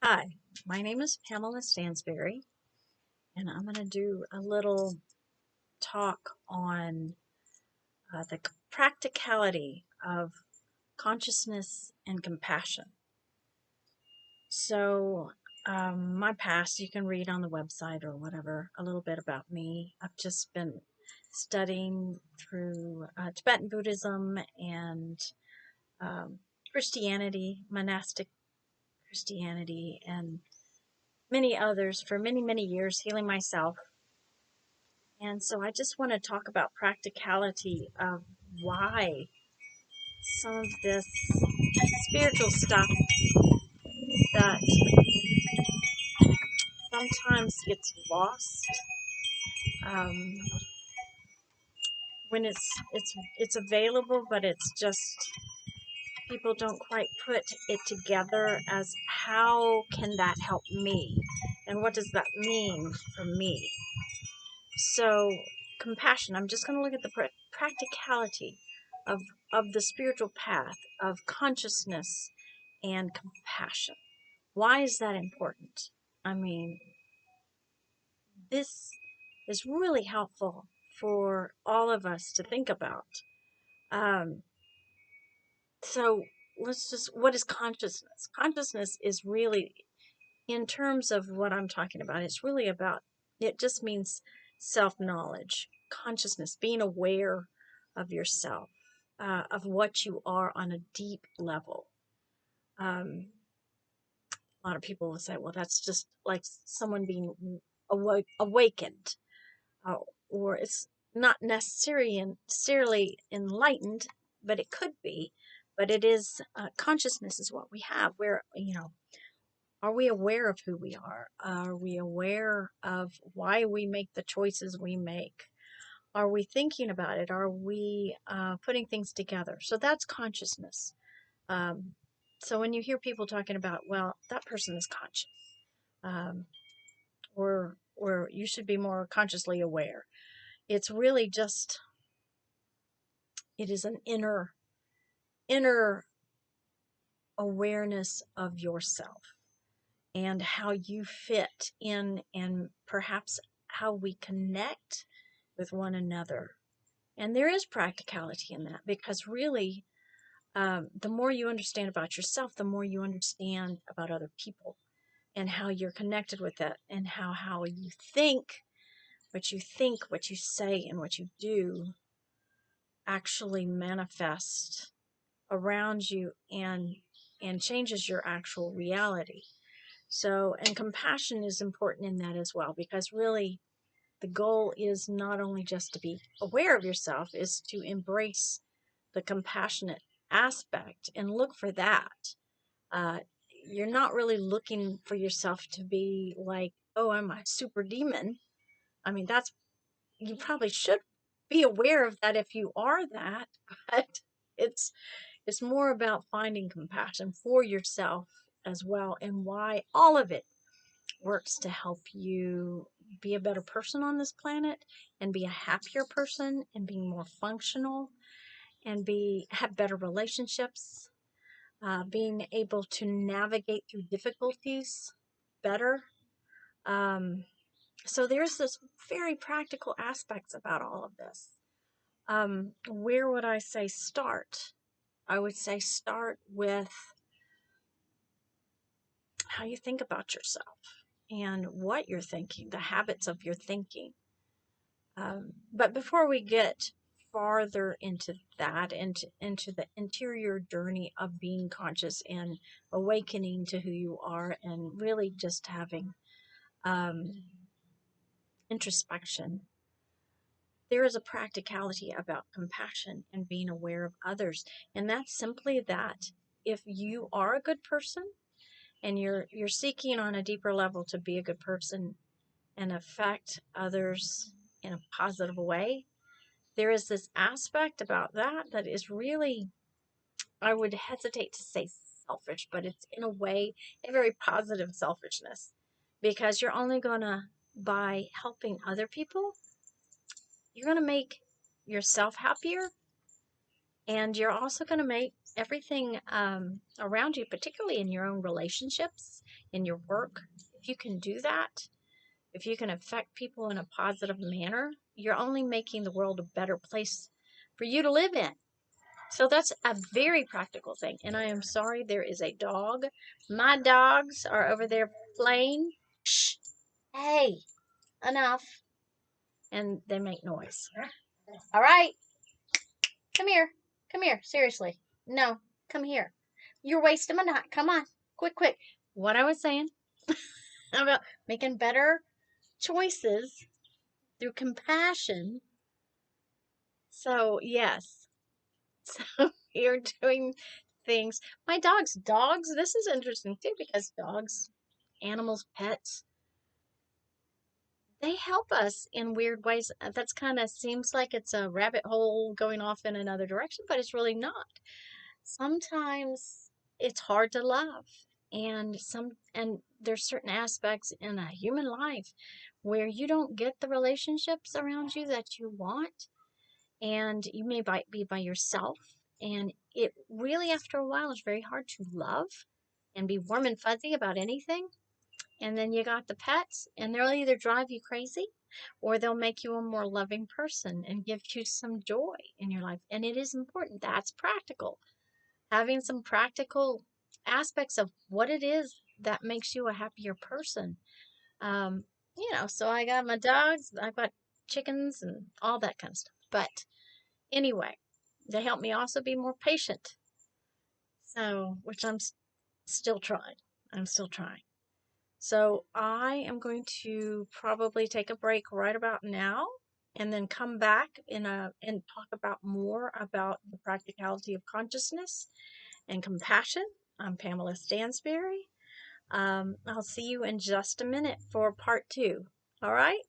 Hi, my name is Pamela Stansberry, and I'm going to do a little talk on the practicality of consciousness and compassion. So, my past, you can read on the website or whatever a little bit about me. I've just been studying through Tibetan Buddhism and um, Christianity, monastic Christianity, and many others for many, many years, healing myself. And so I just want to talk about practicality of why some of this spiritual stuff that sometimes gets lost um, when it's available, but it's just people don't quite put it together as how can that help me, and what does that mean for me? So compassion. I'm just going to look at the practicality of the spiritual path of consciousness and compassion. Why is that important? I mean, this is really helpful for all of us to think about. Um, so what is consciousness? Consciousness is really, in terms of what I'm talking about, it's really about, it just means self-knowledge, consciousness, being aware of yourself, of what you are on a deep level. A lot of people will say, well, that's just like someone being awakened, uh, or it's not necessarily enlightened, but it could be. But it is, consciousness is what we have. Where, are we aware of who we are? Are we aware of why we make the choices we make? Are we thinking about it? Are we putting things together? So that's consciousness. Um, so when you hear people talking about, well, that person is conscious, um, or you should be more consciously aware, it's really just, it is an inner awareness of yourself and how you fit in, and perhaps how we connect with one another. And there is practicality in that, because really, the more you understand about yourself, the more you understand about other people and how you're connected with that, and how you think, what you say, and what you do actually manifest around you, and changes your actual reality. So, and compassion is important in that as well, because really the goal is not only just to be aware of yourself, is to embrace the compassionate aspect and look for that. Uh, you're not really looking for yourself to be like, oh, I'm a super demon. I mean, you probably should be aware of that if you are that, but it's it's more about finding compassion for yourself as well, and why all of it works to help you be a better person on this planet, and be a happier person, and be more functional, and have better relationships, being able to navigate through difficulties better. Um, so there's this very practical aspects about all of this. Where would I say start? I would say start with how you think about yourself and what you're thinking, the habits of your thinking. But before we get farther into that, into the interior journey of being conscious and awakening to who you are, and really just having um, introspection, there is a practicality about compassion and being aware of others. And that's simply that if you are a good person, and you're seeking on a deeper level to be a good person and affect others in a positive way, there is this aspect about that is really, I would hesitate to say selfish, but it's in a way a very positive selfishness, because you're only gonna, by helping other people, you're gonna make yourself happier, and you're also gonna make everything around you, particularly in your own relationships, in your work. If you can do that, if you can affect people in a positive manner, you're only making the world a better place for you to live in. So that's a very practical thing. And I am sorry, there is a dog. My dogs are over there playing. Shh. Hey, enough. And they make noise. All right. Come here. Come here. Seriously. No, come here. You're wasting my time. Come on. Quick, quick. What I was saying about making better choices through compassion. So, yes. So, you're doing things. My dogs, this is interesting too because dogs, animals, pets, they help us in weird ways. That's kind of seems like it's a rabbit hole going off in another direction, but it's really not. Sometimes it's hard to love, and there's certain aspects in a human life where you don't get the relationships around you that you want, and you may be by yourself, and it really after a while is very hard to love and be warm and fuzzy about anything. And then you got the pets, and they'll either drive you crazy or they'll make you a more loving person and give you some joy in your life. And it is important. That's practical. Having some practical aspects of what it is that makes you a happier person. Um, so I got my dogs, I've got chickens and all that kind of stuff. But anyway, they help me also be more patient. So, which I'm still trying. I'm still trying. So I am going to probably take a break right about now and then come back and talk about more about the practicality of consciousness and compassion. I'm Pamela Stansberry. I'll see you in just a minute for part 2. All right?